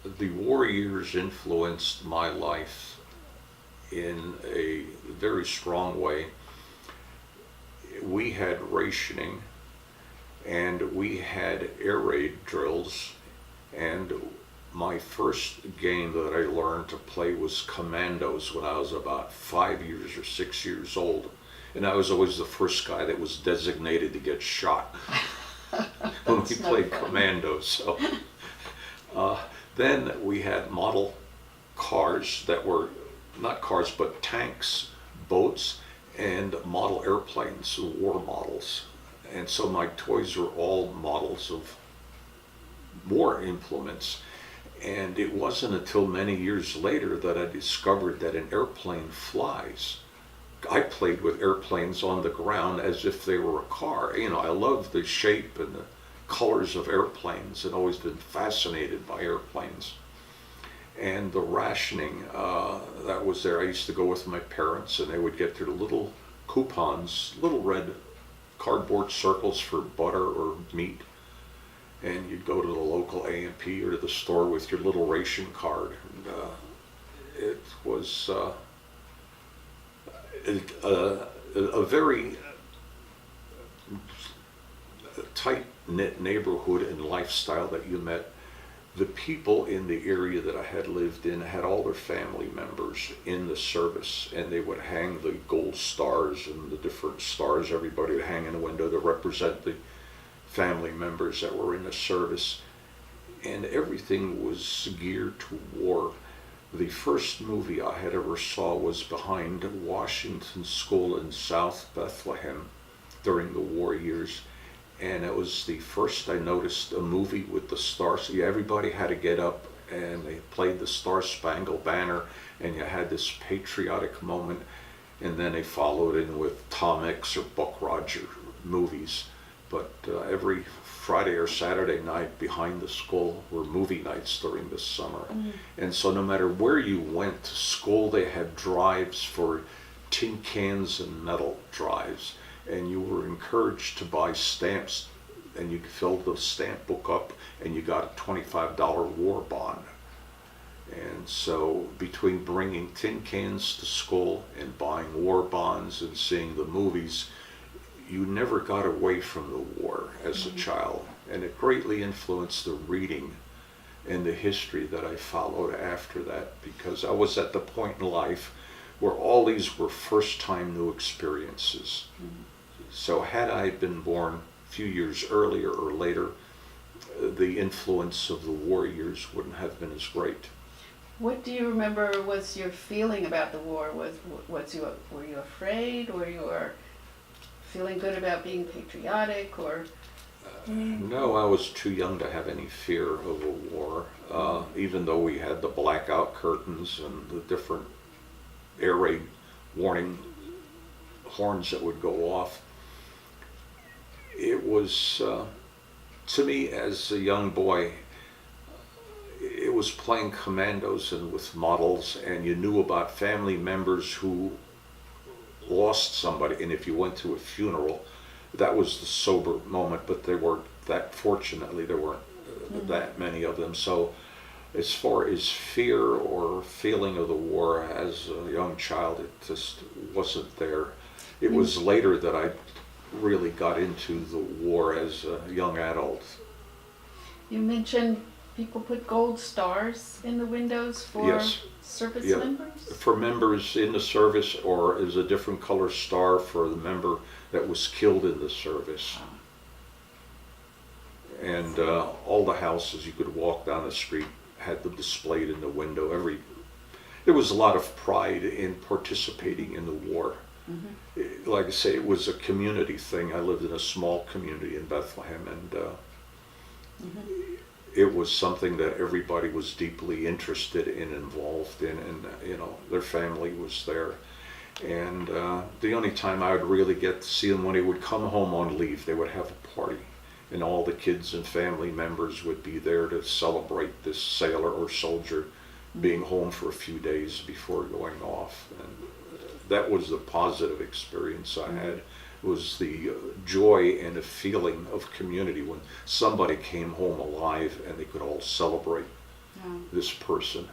the war years influenced my life in a very strong way. We had rationing and we had air raid drills, and my first game that I learned to play was commandos when I was about 5 years or 6 years old. And I was always the first guy that was designated to get shot when we played commandos. So then we had model cars that were not cars but tanks, boats, and model airplanes, war models. And so my toys were all models of war implements. And it wasn't until many years later that I discovered that an airplane flies. I played with airplanes on the ground as if they were a car. You know, I love the shape and the colors of airplanes and always been fascinated by airplanes. And the rationing that was there, I used to go with my parents and they would get their little coupons, little red cardboard circles for butter or meat. And you'd go to the local A&P or to the store with your little ration card. And, it was a very tight-knit neighborhood and lifestyle that you met. The people in the area that I had lived in had all their family members in the service, and they would hang the gold stars and the different stars everybody would hang in the window to represent the family members that were in the service. And everything was geared to war. The first movie I had ever saw was behind Washington School in South Bethlehem during the war years. And it was the first I noticed a movie with the stars. Yeah, everybody had to get up and they played the Star Spangled Banner, and you had this patriotic moment. And then they followed in with Tom Mix or Buck Rogers movies. But every Friday or Saturday night behind the school were movie nights during the summer. Mm-hmm. And so no matter where you went to school, they had drives for tin cans and metal drives. And you were encouraged to buy stamps, and you filled the stamp book up and you got a $25 war bond. And so between bringing tin cans to school and buying war bonds and seeing the movies, you never got away from the war as a child. And it greatly influenced the reading and the history that I followed after that, because I was at the point in life where all these were first-time new experiences. Mm-hmm. So had I been born a few years earlier or later, the influence of the war years wouldn't have been as great. What do you remember was your feeling about the war? Were you afraid, or you were feeling good about being patriotic, or? No, I was too young to have any fear of a war, even though we had the blackout curtains and the different air raid warning horns that would go off. It was, to me as a young boy, it was playing commandos and with models, and you knew about family members who lost somebody, and if you went to a funeral, that was the sober moment, but fortunately there weren't that many of them. So as far as fear or feeling of the war as a young child, it just wasn't there. It was later that I really got into the war as a young adult. You mentioned people put gold stars in the windows for service members? For members in the service, or is a different color star for the member that was killed in the service. And all the houses you could walk down the street had them displayed in the window. There was a lot of pride in participating in the war. Mm-hmm. Like I say, it was a community thing. I lived in a small community in Bethlehem, and it was something that everybody was deeply interested in, involved in, and their family was there. And the only time I would really get to see them when they would come home on leave, they would have a party, and all the kids and family members would be there to celebrate this sailor or soldier being home for a few days before going off. And that was the positive experience I had, was the joy and the feeling of community when somebody came home alive and they could all celebrate. this person